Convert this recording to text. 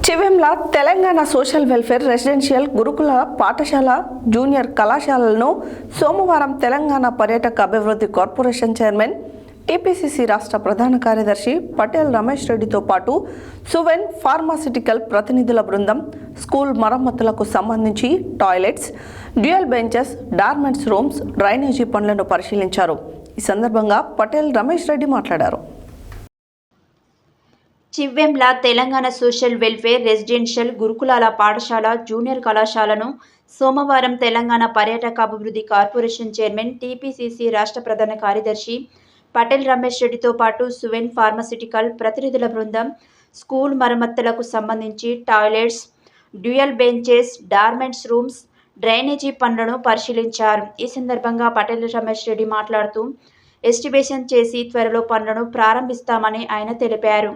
Chivvemla Telangana social welfare residential గురుకుల పాఠశాల junior కళాశాలలను సోమవారం తెలంగాణ పర్యాటక అభివృద్ధి కార్పొరేషన్ చైర్మన్ టీపీసీసీ రాష్ట్ర ప్రధాన కార్యదర్శి పటేల్ రమేష్ రెడ్డితో పాటు సువెన్ ఫార్మాసిటికల్ ప్రతినిధుల బృందం స్కూల్ మరమ్మతులకు సంబంధించి toilets, dual benches, dormitories rooms, drainage పనులను పరిశీలించారు. ఈ సందర్భంగా పటేల్ రమేష్ రెడ్డి మాట్లాడారు. Chivvemla Telangana social welfare residential గురుకులాల పాఠశాల జూనియర్ కళాశాలను సోమవారం తెలంగాణ పర్యాటక అభివృద్ధి కార్పొరేషన్ చైర్మన్ టీపీసీసీ రాష్ట్ర ప్రధాన కార్యదర్శి పటేల్ రమేష్ రెడ్డితో పాటు సువెన్ ఫార్మాసిటికల్ ప్రతినిధుల బృందం స్కూల్ మరమ్మతులకు సంబంధించి toilets, dual benches, dormitories rooms, drainage పనులను పరిశీలించారు. ఈ సందర్భంగా పటేల్ రమేష్ రెడ్డి మాట్లాడుతూ ఎస్టిమేషన్ చేసి త్వరలో పనులను ప్రారంభిస్తామని ఆయన తెలిపారు.